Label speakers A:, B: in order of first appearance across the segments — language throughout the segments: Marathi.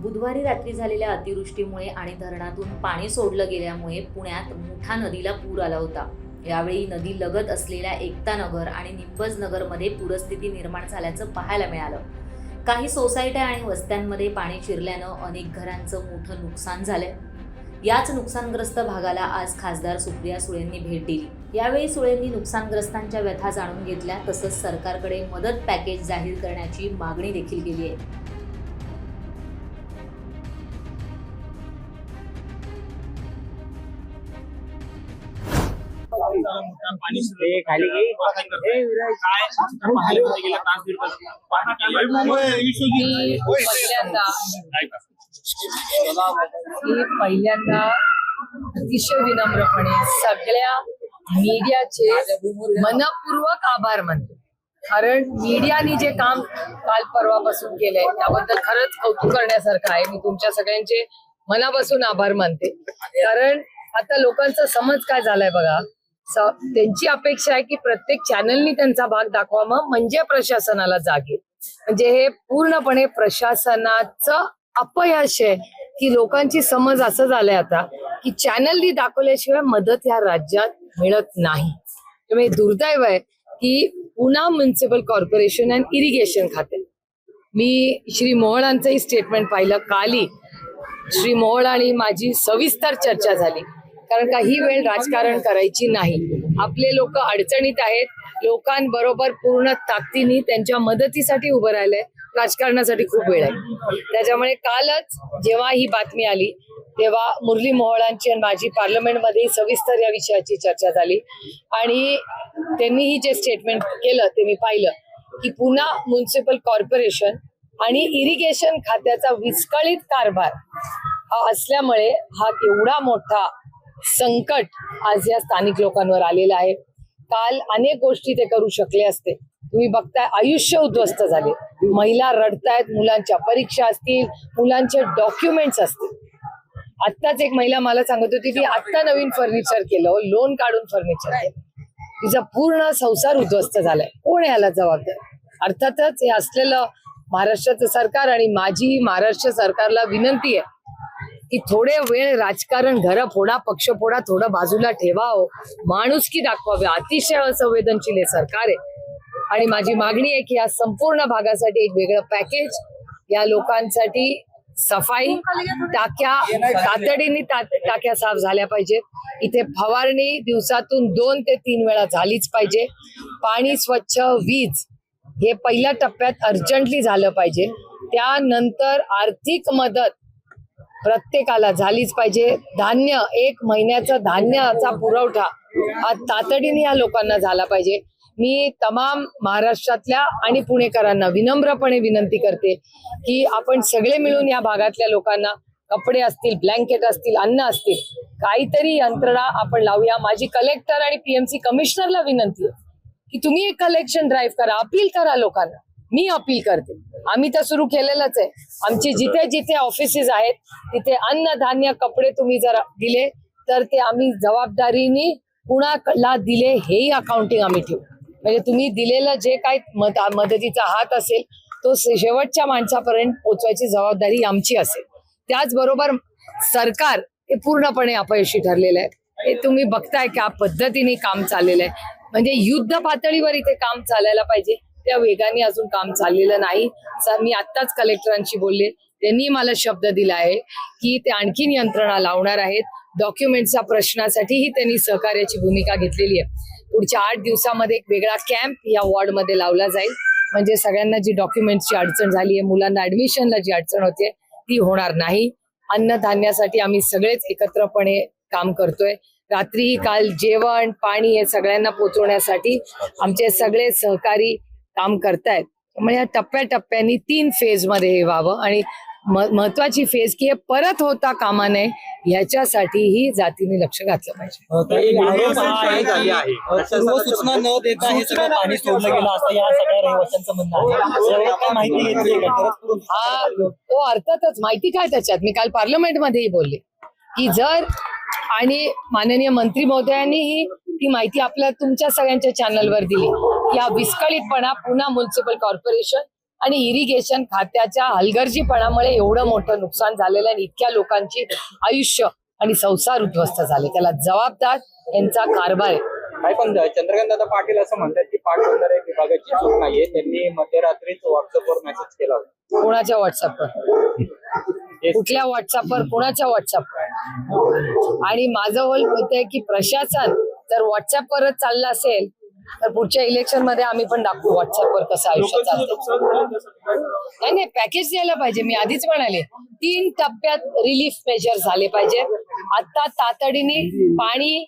A: बुधवारी रात्री झालेल्या अतिवृष्टीमुळे आणि धरणातून पाणी सोडलं गेल्यामुळे पुण्यात मुठा नदीला पूर आला होता। यावेळी नदी लगत असलेल्या एकता नगर आणि निंबज नगरमध्ये पूरस्थिती निर्माण झाल्याचं पाहायला मिळालं। काही सोसायट्या आणि वस्त्यांमध्ये पाणी शिरल्यानं अनेक घरांचं मोठं नुकसान झालंय। याच नुकसानग्रस्त भागाला आज खासदार सुप्रिया सुळेंनी भेट दिली। यावेळी सुळेंनी नुकसानग्रस्तांच्या व्यथा जाणून घेतल्या, तसंच सरकारकडे मदत पॅकेज जाहीर करण्याची मागणी देखील केली आहे।
B: पहिल्यांदा अतिशय विनम्रपणे सगळ्या मीडियाचे मनपूर्वक आभार मानतो। कारण मीडियाने जे काम काल परवापासून केलंय त्याबद्दल खरंच कौतुक करण्यासारखं आहे। मी तुमच्या सगळ्यांचे मनापासून आभार मानते। कारण आता लोकांचा समज काय झालाय बघा, त्यांची अपेक्षा आहे की प्रत्येक चॅनलनी त्यांचा भाग दाखवावा, म्हणजे प्रशासनाला जाग येईल। म्हणजे हे पूर्णपणे प्रशासनाचं अपयश आहे की लोकांची समज असं झालंय आता की चॅनलनी दाखवल्याशिवाय मदत या राज्यात मिळत नाही। त्यामुळे दुर्दैव आहे की Pune municipal corporation and irrigation खाते, मी श्री मोहोळांचंही स्टेटमेंट पाहिलं कालही। श्री मोहोळ आणि माझी सविस्तर चर्चा झाली, कारण काही वेळ राजकारण करायची नाही। आपले लोक अडचणीत आहेत, लोकांबरोबर पूर्ण ताकदीने त्यांच्या मदतीसाठी उभं राहिलंय, राजकारणासाठी खूप वेळ आहे। त्याच्यामुळे कालच जेव्हा ही बातमी आली तेव्हा मुरली मोहोळांची आणि माझी पार्लमेंटमध्ये सविस्तर या विषयाची चर्चा झाली आणि त्यांनीही जे स्टेटमेंट केलं ते मी पाहिलं की पुणे म्युनिसिपल कॉर्पोरेशन आणि इरिगेशन खात्याचा विस्कळीत कारभार हा असल्यामुळे हा एवढा मोठा संकट आज या स्थानिक लोकांवर आलेला आहे। काल अनेक गोष्टी ते करू शकले असते, तुम्ही बघताय आयुष्य उद्ध्वस्त झाले, महिला रडतायत, मुलांच्या परीक्षा असतील, मुलांचे डॉक्युमेंट्स असतील। आत्ताच एक महिला मला सांगत होती की आत्ता नवीन फर्निचर केलं, लोन काढून फर्निचर केलं, तिचा पूर्ण संसार उद्ध्वस्त झालाय। कोण याला जबाबदार? अर्थातच हे असलेलं महाराष्ट्राचं सरकार आणि माझी महाराष्ट्र सरकारला विनंती आहे की थोडे वेळ राजकारण, घर फोडा, पक्ष फोडा, थोडं बाजूला ठेवावं, माणुसकी दाखवावी। अतिशय असंवेदनशील हे सरकार आहे आणि माझी मागणी आहे की या संपूर्ण भागासाठी एक वेगळं पॅकेज, या लोकांसाठी सफाई, टाक्या तातडीने टाक्या साफ झाल्या पाहिजेत, इथे फवारणी दिवसातून 2 ते 3 वेळा झालीच पाहिजे, पाणी स्वच्छ, वीज हे पहिल्या टप्प्यात अर्जंटली झालं पाहिजे, त्यानंतर आर्थिक मदत प्रत्येकाला झालीच पाहिजे, धान्य 1 महिन्याचा धान्याचा पुरवठा हा तातडीने या लोकांना झाला पाहिजे। मी तमाम महाराष्ट्रातल्या आणि पुणेकरांना विनम्रपणे विनंती करते की आपण सगळे मिळून या भागातल्या लोकांना कपडे असतील, ब्लँकेट असतील, अन्न असतील, काहीतरी यंत्रणा आपण लावूया। माझी कलेक्टर आणि पीएमसी कमिशनरला विनंती आहे की तुम्ही एक कलेक्शन ड्राईव्ह करा, अपील करा लोकांना। मी अपील करते, आम्ही तर सुरू केलेलंच आहे। आमची जिथे जिथे ऑफिसेस आहेत तिथे अन्न, धान्य, कपडे तुम्ही जर दिले तर ते आम्ही जबाबदारीने कुणाला दिले हेही अकाउंटिंग आम्ही ठेवू। म्हणजे तुम्ही दिलेलं जे काही मदतीचा हात असेल तो शेवटच्या माणसापर्यंत पोहोचवायची जबाबदारी आमची असेल। त्याचबरोबर सरकार हे पूर्णपणे अपयशी ठरलेलं आहे। हे तुम्ही बघताय त्या पद्धतीने काम चाललेलं आहे, म्हणजे युद्ध पातळीवर इथे काम चालायला पाहिजे, त्या वेगाने अजून काम चाललेलं नाही। सर, मी आत्ताच कलेक्टरांशी बोलले, त्यांनी मला शब्द दिला आहे की ते आणखीन यंत्रणा लावणार आहेत। डॉक्युमेंटच्या प्रश्नासाठीही त्यांनी सहकार्याची भूमिका घेतलेली आहे। पुढच्या 8 दिवसामध्ये एक वेगळा कॅम्प या वॉर्डमध्ये लावला जाईल, म्हणजे सगळ्यांना जी डॉक्युमेंटची अडचण झाली आहे, मुलांना ऍडमिशनला जी अडचण होते ती होणार नाही। अन्नधान्यासाठी आम्ही सगळेच एकत्रपणे काम करतोय। रात्रीही काल जेवण, पाणी हे सगळ्यांना पोहोचवण्यासाठी आमचे सगळे सहकारी काम करतायत। म्हणजे या टप्प्याटप्प्याने 3 फेज मध्ये हे व्हावं आणि महत्वाची फेज की हे परत होता कामा नये, याच्यासाठीही जातीने लक्ष घातलं पाहिजे।
C: सर्व सूचना न देता हे सगळं पाणी सोडलं गेलं असं या सगळ्या रहिवाशांचं म्हणणं आहे। माहिती घेतली
B: हा, तो अर्थातच माहिती काय त्याच्यात, मी काल पार्लमेंटमध्येही बोलले की जर, आणि माननीय मंत्री महोदयांनीही ती माहिती आपल्या तुमच्या सगळ्यांच्या चॅनलवर दिली, या विस्कळीतपणा पुणे म्युनिसिपल कॉर्पोरेशन आणि इरिगेशन खात्याच्या हलगर्जीपणामुळे एवढं मोठं नुकसान झालेलं आणि इतक्या लोकांची आयुष्य आणि संसार उद्ध्वस्त झाले. त्याला जबाबदार यांचा कारभार आहे.
C: काय पण चंद्रकांत दादा पाटील असं म्हणतात की पाटबंधारे विभागाची चूक नाहीये, त्यांनी मध्यरात्रीच व्हॉट्सअपवर मेसेज केला होता.
B: कोणाच्या व्हॉट्सअपवर? कुठल्या व्हॉट्सअपवर? कोणाच्या व्हॉट्सअपवर? आणि माझं मत आहे की प्रशासन जर व्हॉट्सअपवरच चाललं असेल तर पुढच्या इलेक्शन मध्ये आम्ही पण दाखवू व्हॉट्सअपवर कसं आयुष्य चालतं. नाही, पॅकेज द्यायला पाहिजे. मी आधीच म्हणाले 3 टप्प्यात रिलीफ मेजर झाले पाहिजे. आता तातडीने पाणी,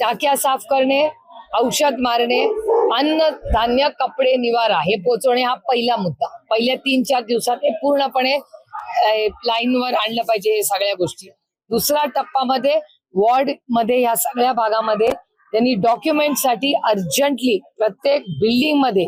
B: टाक्या साफ करणे, औषध मारणे, अन्न धान्य, कपडे, निवारा हे पोहोचवणे हा पहिला मुद्दा. पहिल्या 3-4 दिवसात हे पूर्णपणे लाईनवर आणलं पाहिजे हे सगळ्या गोष्टी. दुसरा टप्पामध्ये वॉर्ड मध्ये ह्या सगळ्या भागामध्ये त्यांनी डॉक्युमेंटसाठी अर्जंटली प्रत्येक बिल्डिंग मध्ये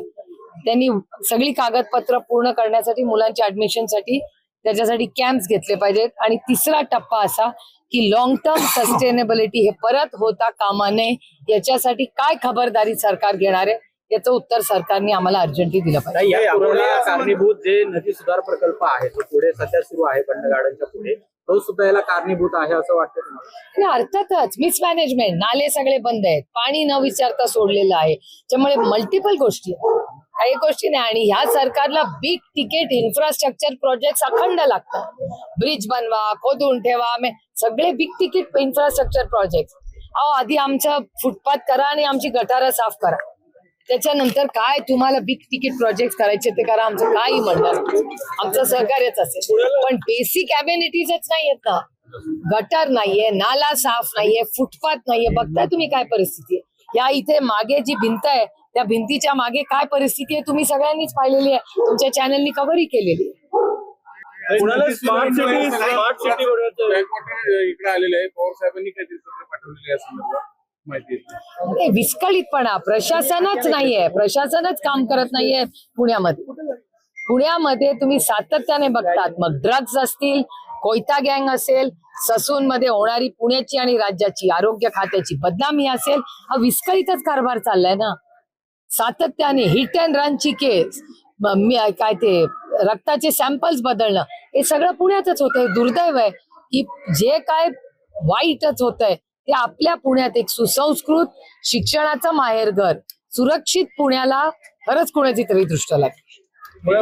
B: त्यांनी सगळी कागदपत्र पूर्ण करण्यासाठी, मुलांच्या ऍडमिशनसाठी त्याच्यासाठी कॅम्प्स घेतले पाहिजेत. आणि तिसरा टप्पा असा की लॉंग टर्म सस्टेनेबिलिटी हे परत होता कामा नये, याच्यासाठी काय खबरदारी सरकार घेणार आहे याचं उत्तर सरकारने आम्हाला अर्जंटली दिलं पाहिजे.
C: याला कारणीभूत जे नदी सुधार प्रकल्प आहे तो पुढे सध्या सुरू आहे बंड गार्डनच्या पुढे, तो सुद्धा याला कारणीभूत आहे असं वाटतं तुम्हाला?
B: आणि अर्थातच मिसमॅनेजमेंट, नाले सगळे बंद आहेत, पाणी न विचारता सोडलेलं आहे, त्यामुळे मल्टिपल गोष्टी काही गोष्टी नाही. आणि ह्या सरकारला बिग तिकीट इन्फ्रास्ट्रक्चर प्रोजेक्ट अखंड लागतात. ब्रिज बनवा, खोदून ठेवा, सगळे बिग तिकीट इन्फ्रास्ट्रक्चर प्रोजेक्ट. आधी आमचं फुटपाथ करा आणि आमची गटारं साफ करा, त्याच्यानंतर काय तुम्हाला बिग तिकीट प्रोजेक्ट करायचे ते करा, आमचं काही म्हणणार, आमचं सहकार्यच असेल. पण बेसिक अम्युनिटीजच नाहीयेत ना. गटर नाहीये, नाला साफ नाहीये, फुटपाथ नाहीये. बघताय तुम्ही काय परिस्थिती आहे. या इथे मागे जी भिंत आहे त्या भिंतीच्या मागे काय परिस्थिती आहे तुम्ही सगळ्यांनीच पाहिलेली आहे, तुमच्या चॅनलनी कव्हरही केलेली आहे.
D: स्मार्ट सिटी इकडे आलेले आहे. पवार साहेबांनी काहीतरी पत्र पाठवलेले आहे माहिती.
B: विस्कळीतपणा, प्रशासनच नाहीये, प्रशासनच काम करत नाहीये पुण्यामध्ये तुम्ही सातत्याने बघतात. मग ड्रग्ज असतील, कोयता गँग असेल, ससून मध्ये होणारी पुण्याची आणि राज्याची आरोग्य खात्याची बदनामी असेल, हा विस्कळीतच कारभार चाललाय ना. सातत्याने हिट अँड रनची केस, काय ते रक्ताचे सॅम्पल्स बदलणं, हे सगळं पुण्यातच होतंय. दुर्दैव आहे की जे काय वाईटच होतंय ते आपल्या पुण्यात एक सुसंस्कृत शिक्षणाचं माहेरघर, सुरक्षित पुण्याला खरंच कोणाची तरी दृष्ट लागते.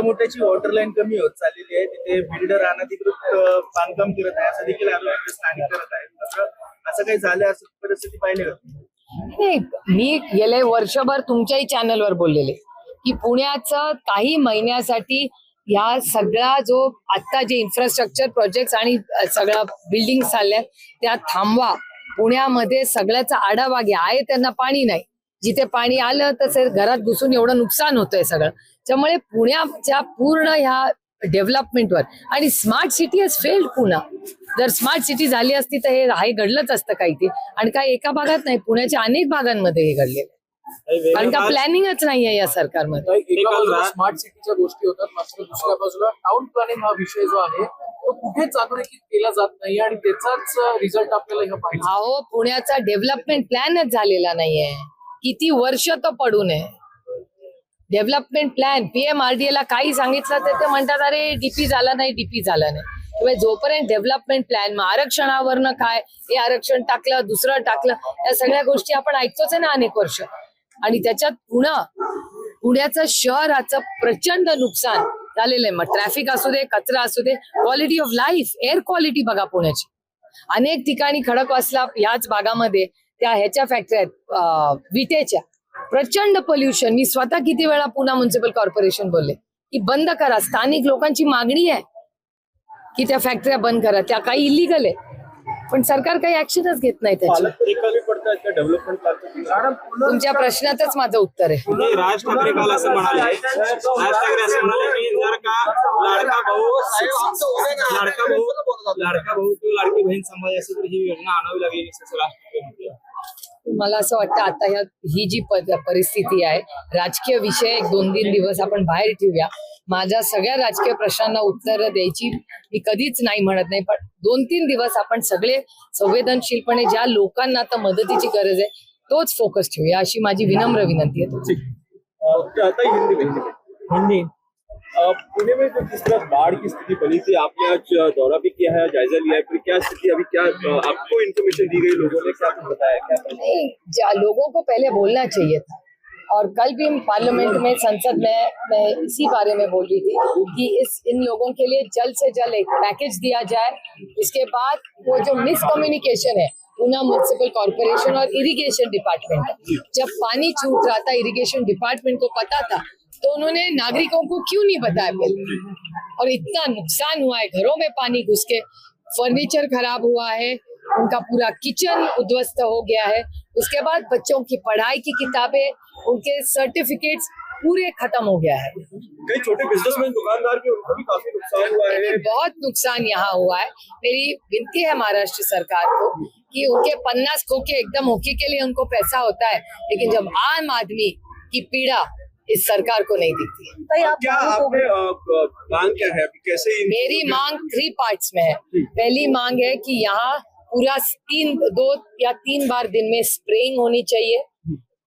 E: मोठ्याची वॉटर लाईन कमी होत चाललेली आहे, तिथे बिल्डर अनधिकृत बांधकाम करत आहे असं देखील आरोग्य स्थानिक करत आहेत. असं काही झालं असं परिस्थिती पाहिली
B: नाही. मी गेले वर्षभर तुमच्याही चॅनलवर बोललेले की पुण्याचं काही महिन्यासाठी या सगळा जो आता जे इन्फ्रास्ट्रक्चर प्रोजेक्ट आणि सगळ्या बिल्डिंग चालल्या त्या थांबवा. पुण्यामध्ये सगळ्याचा आढावा घ्या. आहे त्यांना पाणी नाही, जिथे पाणी आलं तर घरात घुसून एवढं नुकसान होतंय सगळं. त्यामुळे पुण्याच्या पूर्ण ह्या डेव्हलपमेंटवर आणि smart city has failed. Poona जर स्मार्ट सिटी झाली असती तर हे घडलंच असतं काही ते. आणि काही एका भागात नाही, पुण्याच्या अनेक भागांमध्ये हे घडलेलं. कारण का प्लॅनिंगच नाहीये या सरकारमध्ये.
F: स्मार्ट सिटीच्या गोष्टी होतात, मात्र दुसऱ्या बाजूला टाउन प्लॅनिंग हा विषय जो आहे तो कुठेच अधोरेखित केला जात नाही आणि त्याचाच रिझल्ट आपल्याला पाहिजे.
B: अहो, पुण्याचा डेव्हलपमेंट प्लॅनच झालेला नाहीये. किती वर्ष तो पडून आहे डेव्हलपमेंट प्लॅन. PMRDA ला काही सांगितलं तर ते म्हणतात अरे डीपी झाला नाही. जोपर्यंत डेव्हलपमेंट प्लॅन, मग आरक्षणावरनं काय, हे आरक्षण टाकलं, दुसरं टाकलं, या सगळ्या गोष्टी आपण ऐकतोच आहे ना अनेक वर्ष. आणि त्याच्यात पुण्याचं शहराचं प्रचंड नुकसान झालेलं आहे. मग ट्रॅफिक असू दे, कचरा असू दे, quality of life, air quality बघा पुण्याची. अनेक ठिकाणी खडकवासला याच भागामध्ये त्या ह्याच्या फॅक्टरी आहेत विटेच्या, प्रचंड पोल्युशन. मी स्वतः किती वेळा पुणे म्युन्सिपल कॉर्पोरेशन बोलले की बंद करा. स्थानिक लोकांची मागणी आहे की त्या फॅक्टऱ्या बंद करा, त्या काही इलिगल आहे, पण सरकार काही ऍक्शनच घेत नाही त्याची. तुमच्या प्रश्नातच माझं उत्तर आहे.
D: राज ठाकरे काल असं म्हणाले, राज ठाकरे असं म्हणाले की जर का लाडका भाऊ किंवा लाडकी बहीण समाज असेल तर ही योजना आणावी लागली असं राज ठाकरे म्हटलं.
B: मला असं वाटतं आता ही जी परिस्थिती आहे, राजकीय विषय 1-2 दिवस आपण बाहेर ठेवूया. माझ्या सगळ्या राजकीय प्रश्नांना उत्तर द्यायची मी कधीच नाही म्हणत नाही, पण 2-3 दिवस आपण सगळे संवेदनशीलपणे ज्या लोकांना आता मदतीची गरज आहे तोच फोकस ठेवूया, अशी माझी विनम्र विनंती आहे.
C: हिंदी
D: पुणे में जो किस तरह बाढ़ की स्थिति बनी थी, आपने आज दौरा भी किया है, जायजा लिया है, फिर क्या स्थिति अभी, क्या आपको इन्फॉर्मेशन दी गई, लोगों ने क्या कुछ बताया, क्या
B: नहीं, लोगों को पहले बोलना चाहिए था। और कल भी हम पार्लियामेंट में, संसद में, मैं इसी बारे में बोल रही थी कि इन लोगों के लिए जल्द से जल्द एक पैकेज दिया जाए। इसके बाद वो जो मिसकम्युनिकेशन है पूना म्युनिसिपल कॉर्पोरेशन और इरिगेशन डिपार्टमेंट, जब पानी छूट रहा था इरिगेशन डिपार्टमेंट को पता था, तो उन्होंने नागरिकों को क्यों नहीं बताया पहले? और इतना नुकसान हुआ है, घरों में पानी घुस के फर्नीचर खराब हुआ है, उनका पूरा किचन उद्ध्वस्त हो गया है। उसके बाद बच्चों की पढ़ाई की किताबें, उनके सर्टिफिकेट्स पूरे खत्म हो गया है।
D: कई छोटे बिजनेसमैन, दुकानदार के उनको भी काफी नुकसान हुआ है।
B: बहुत नुकसान यहाँ हुआ है। मेरी विनती है महाराष्ट्र सरकार को कि उनके 50 खोके एकदम होके के लिए उनको पैसा होता है, लेकिन जब आम आदमी की पीड़ा इस सरकार को नहीं दिखती है।
D: क्या आपने मांग क्या है अभी, कैसे
B: मेरी मांग 3 पार्ट्स में है। पहली मांग है कि यहाँ पूरा 2 या 3 बार दिन में स्प्रेइंग होनी चाहिए,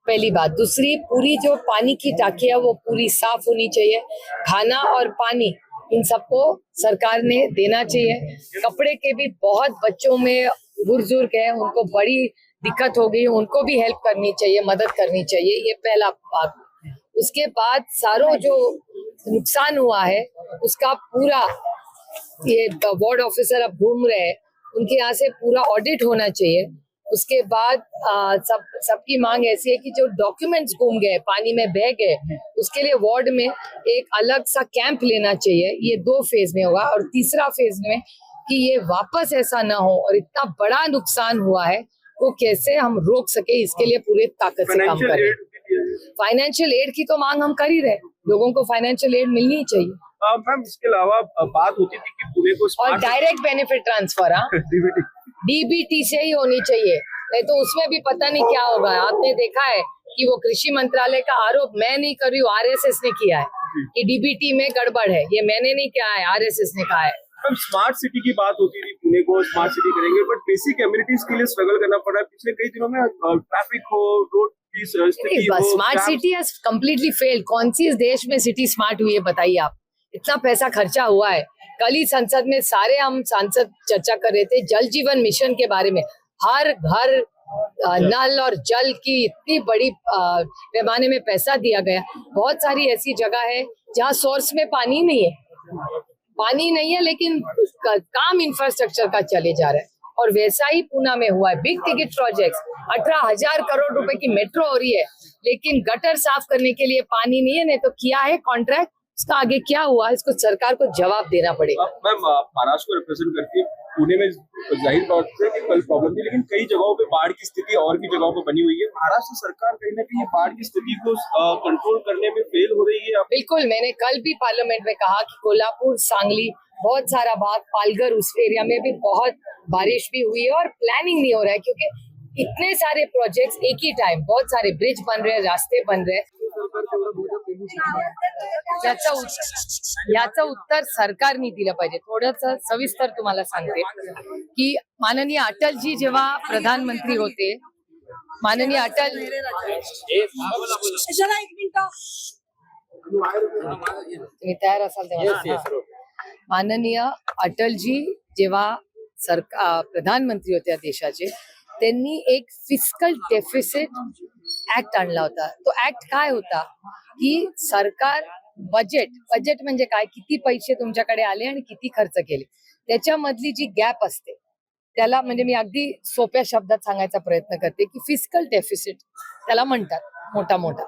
B: पहली बात। दूसरी, पूरी जो पानी की टाकी है वो पूरी साफ होनी चाहिए। खाना और पानी इन सबको सरकार ने देना चाहिए। कपड़े के भी बहुत बच्चों में बुजुर्ग है, उनको बड़ी दिक्कत हो गई, उनको भी हेल्प करनी चाहिए, मदद करनी चाहिए। ये पहला बात। उसके बाद सारों जो नुकसान हुआ है उसका पूरा, ये वार्ड ऑफिसर अब घूम रहे हैं, उनके यहाँ से पूरा ऑडिट होना चाहिए। उसके बाद सबकी मांग ऐसी है कि जो डॉक्यूमेंट्स गुम गए, पानी में बह गए, उसके लिए वार्ड में एक अलग सा कैंप लेना चाहिए। ये 2 फेज में होगा। और तीसरा फेज में कि ये वापस ऐसा ना हो, और इतना बड़ा नुकसान हुआ है वो कैसे हम रोक सके, इसके लिए पूरे ताकत से काम करें। फाइनेंशियल एड की तो मांग हम कर ही रहे, लोगों को फाइनेंशियल एड मिलनी चाहिए।
D: मैम, इसके अलावा बात होती थी कि पुणे को
B: और डायरेक्ट बेनिफिट ट्रांसफर, डीबीटी से ही होनी चाहिए, नहीं तो उसमें भी पता नहीं क्या होगा। आपने देखा है कि वो कृषि मंत्रालय का आरोप मैं नहीं कर रही हूँ, आरएसएस ने किया है कि डीबीटी में गड़बड़ है। ये मैंने नहीं किया है, आरएसएस ने कहा है।
D: मैम, स्मार्ट सिटी की बात होती थी, पुणे को स्मार्ट सिटी करेंगे, बट बेसिक एमिनिटीज के लिए स्ट्रगल करना पड़ा है पिछले कई दिनों में। ट्रैफिक हो, रोड की स्थिति हो,
B: smart city has completely failed. कौन सी इस देश में सिटी स्मार्ट हुई है बताइए आप? इतना पैसा खर्चा हुआ है। कल ही संसद में सारे हम सांसद चर्चा कर रहे थे जल जीवन मिशन के बारे में। हर घर नल और जल की इतनी बड़ी पैमाने में पैसा दिया गया। बहुत सारी ऐसी जगह है जहाँ सोर्स में पानी नहीं है, लेकिन काम इंफ्रास्ट्रक्चर का चले जा रहा है। और वैसा ही पूना में हुआ है। बिग टिकट प्रोजेक्ट्स, 18,000 करोड़ रुपए की मेट्रो हो रही है, लेकिन गटर साफ करने के लिए पानी नहीं है। नहीं तो किया है कॉन्ट्रैक्ट, इसका आगे क्या हुआ, इसको सरकार को जवाब देना पड़ेगा।
D: मैम, महाराष्ट्र को रिप्रेजेंट करती है, पुणे में जाहिर तौर से कल प्रॉब्लम थी, लेकिन कई जगहों पे बाढ़ की स्थिति और भी जगहों पे बनी हुई है। महाराष्ट्र सरकार कहीं ना कहीं बाढ़ की स्थिति को कंट्रोल करने में फेल हो रही है।
B: बिल्कुल, मैंने कल भी पार्लियामेंट में कहा कि कोल्हापुर, सांगली, बहुत सारा भाग, पालघर, उस एरिया में भी बहुत बारिश भी हुई है और प्लानिंग नहीं हो रहा है, क्योंकि इतने सारे प्रोजेक्ट्स एक ही टाइम, बहुत सारे ब्रिज बन रहे हैं, रास्ते बन रहे हैं। याचं उत्तर सरकारने दिलं पाहिजे। थोडंसं सविस्तर तुम्हाला सांगते की माननीय अटलजी जेव्हा प्रधानमंत्री होते, माननीय अटल, तुम्ही तयार असाल तेव्हा, माननीय अटलजी जेव्हा प्रधानमंत्री होते देशाचे, त्यांनी एक फिस्कल डेफिसिट ऍक्ट आणला होता। तो ऍक्ट काय होता की सरकार बजेट म्हणजे काय, किती पैसे तुमच्याकडे आले आणि किती खर्च केले, त्याच्यामधली जी गॅप असते त्याला, म्हणजे मी अगदी सोप्या शब्दात सांगायचा प्रयत्न करते की फिस्कल डेफिसिट त्याला म्हणतात मोठा।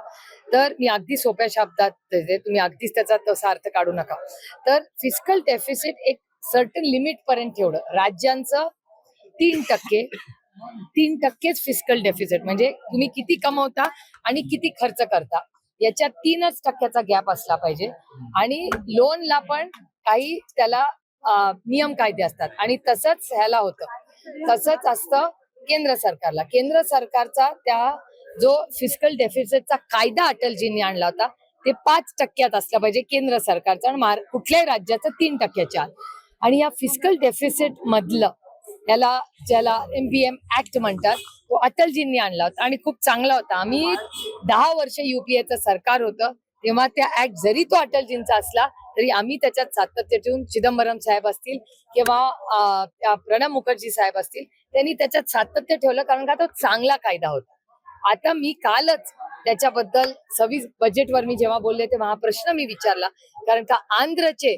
B: तर मी अगदी सोप्या शब्दात देते, तुम्ही अगदीच त्याचा तसा अर्थ काढू नका। तर फिस्कल डेफिसिट एक सर्टन लिमिट पर्यंत ठेवलं। राज्यांचं 3%च फिस्कल डेफिसिट, म्हणजे तुम्ही किती कमवता आणि किती खर्च करता याच्यात 3% गॅप असला पाहिजे। आणि लोनला पण काही त्याला नियम कायदे असतात, आणि तसंच ह्याला होतं, तसंच असतं केंद्र सरकारला। केंद्र सरकारचा त्या जो फिस्कल डेफिसिटचा कायदा अटलजींनी आणला होता ते 5% असला पाहिजे केंद्र सरकारचा, आणि कुठल्याही राज्याचं 3%च्या। आणि या फिस्कल डेफिसिट मधलं ज्याला MBM ऍक्ट म्हणतात, तो अटलजींनी आणला होता आणि खूप चांगला होता। आम्ही 10 वर्ष UPAचं सरकार होतं, तेव्हा त्या ऍक्ट जरी तो अटलजींचा असला तरी आम्ही त्याच्यात सातत्य ठेवून चिदंबरम साहेब असतील किंवा प्रणब मुखर्जी साहेब असतील त्यांनी त्याच्यात सातत्य ठेवलं, कारण का तो चांगला कायदा होता. आता मी कालच त्याच्याबद्दल बजेटवर मी जेव्हा बोलले तेव्हा हा प्रश्न मी विचारला, कारण का आंध्रचे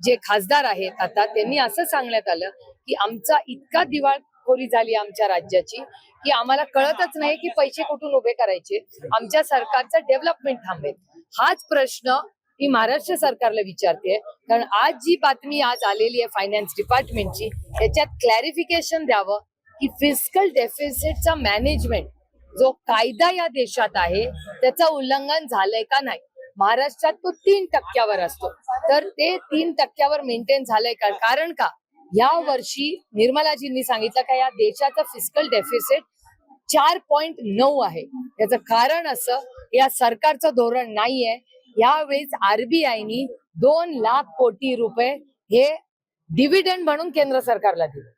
B: जे खासदार आहेत आता त्यांनी असं सांगण्यात आलं की आमचा इतका दिवाळखोरी झाली आमच्या राज्याची की आम्हाला कळतच नाही की पैसे कुठून उभे करायचे, आमच्या सरकारचं डेव्हलपमेंट थांबेल. हाच प्रश्न मी महाराष्ट्र सरकारला विचारते, कारण आज जी बातमी आज आलेली आहे फायनान्स डिपार्टमेंटची त्याच्यात क्लॅरिफिकेशन द्यावं की फिस्कल डेफिसिटचा मॅनेजमेंट जो कायदा या देशात आहे त्याचं उल्लंघन झालंय का नाही. महाराष्ट्रात तो 3% असतो, तर ते 3% मेंटेन झालंय का, कारण का या वर्षी निर्मलाजींनी सांगितलं का या देशाचं फिस्कल डेफिसिट 4.9 आहे. त्याचं कारण असं या सरकारचं धोरण नाहीये. यावेळेस आरबीआयनी 2 लाख कोटी रुपये हे डिव्हिडंड म्हणून केंद्र सरकारला दिले.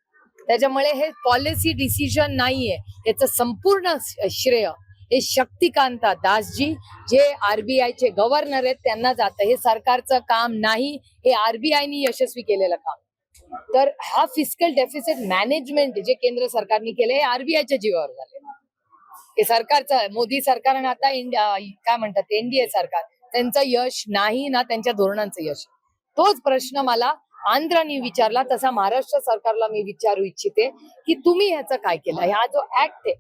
B: त्याच्यामुळे हे पॉलिसी डिसिजन नाहीये, याचं संपूर्ण श्रेय हे शक्तिकांता दासजी जे आरबीआयचे गव्हर्नर आहेत त्यांना जातं. हे सरकारचं काम नाही, हे आरबीआयनी यशस्वी केलेलं काम. तर हा फिस्कल डेफिसिट मॅनेजमेंट जे केंद्र सरकारने केलं हे आरबीआयच्या जीवावर झाले. हे सरकारचं मोदी सरकार आणि आता काय म्हणतात एनडीए सरकार त्यांचं यश नाही ना त्यांच्या धोरणांचं यश. तोच प्रश्न मला आंध्राने विचारला, तसा महाराष्ट्र सरकारला मी विचारू इच्छिते की तुम्ही ह्याचं काय केलं. हा जो ऍक्ट आहे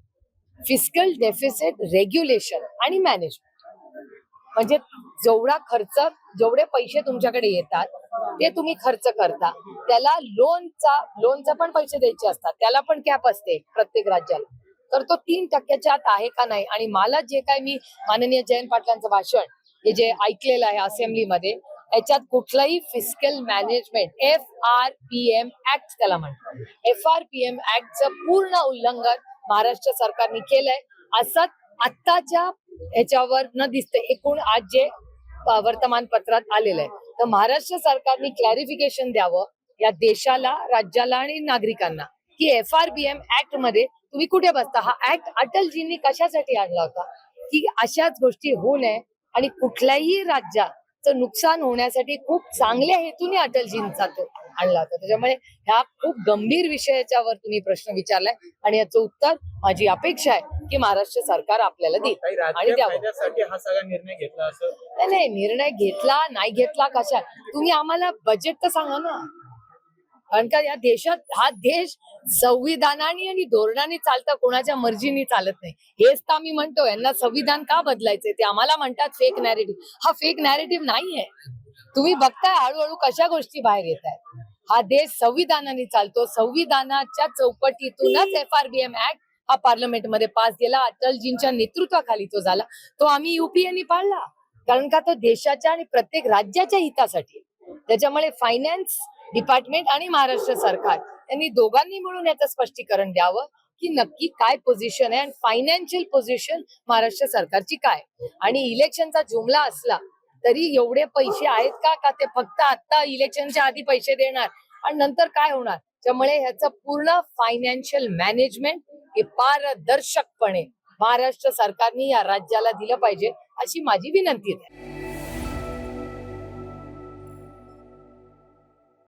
B: फिस्कल डेफिसिट रेग्युलेशन आणि मॅनेजमेंट म्हणजे जेवढे पैसे तुमच्याकडे येतात ते तुम्ही खर्च करता, त्याला लोनचा पण पैसे द्यायचे असतात, त्याला पण कॅप असते प्रत्येक राज्याला, तर तो 3% आत आहे का नाही. आणि मला जे काय मी माननीय जयंत पाटलांचं भाषण हे जे ऐकलेलं आहे असेंब्लीमध्ये याच्यात कुठलाही फिस्कल मॅनेजमेंट FRPM ऍक्ट त्याला म्हणतात, FRPM ऍक्टचं पूर्ण उल्लंघन महाराष्ट्र सरकारने केलंय असं आत्ताच्या ह्याच्यावर न दिसतंय. एकूण आज जे वर्तमानपत्रात आलेलं आहे, तर महाराष्ट्र सरकारने क्लॅरिफिकेशन द्यावं या देशाला, राज्याला आणि नागरिकांना की FRPM ऍक्ट मध्ये तुम्ही कुठे बसता. हा ऍक्ट अटलजींनी कशासाठी आणला होता की अशाच गोष्टी होऊ नये आणि कुठल्याही राज्याचं नुकसान होण्यासाठी खूप चांगल्या हेतूने अटलजींचा तो आणला होता. त्याच्यामुळे ह्या खूप गंभीर विषयाच्यावर तुम्ही प्रश्न विचारलाय आणि याचं उत्तर माझी अपेक्षा आहे की महाराष्ट्र सरकार आपल्याला देईल आणि द्यावं.
C: हा सगळा निर्णय घेतला असं
B: नाही, निर्णय घेतला नाही घेतला कशा, तुम्ही आम्हाला बजेट तर सांगा ना. कारण का या देशात हा देश संविधानाने आणि धोरणाने चालतं, कोणाच्या मर्जीने चालत नाही. हेच तर आम्ही म्हणतो यांना संविधान का बदलायचंय. ते आम्हाला म्हणतात फेक नॅरेटिव्ह. हा फेक नॅरेटिव्ह नाहीये. तुम्ही बघताय हळूहळू कशा गोष्टी बाहेर येत आहेत. हा देश संविधानाने चालतो, संविधानाच्या चौकटीतूनच FRPM ऍक्ट हा पार्लमेंटमध्ये पास केला. अटलजींच्या नेतृत्वाखाली तो झाला. तो आम्ही युपीएनी पाळला, कारण का तो देशाच्या आणि प्रत्येक राज्याच्या हितासाठी. त्याच्यामुळे फायनान्स डिपार्टमेंट आणि महाराष्ट्र सरकार यांनी दोघांनी मिळून याचं स्पष्टीकरण द्यावं की नक्की काय पोझिशन आहे आणि फायनान्शियल पोझिशन महाराष्ट्र सरकारची काय. आणि इलेक्शनचा जुमला असला तरी एवढे पैसे आहेत का ते फक्त आता इलेक्शनच्या आधी पैसे देणार आणि नंतर काय होणार. त्यामुळे ह्याचं पूर्ण फायनान्शियल मॅनेजमेंट हे पारदर्शकपणे महाराष्ट्र सरकारने या राज्याला दिलं पाहिजे अशी माझी विनंती आहे.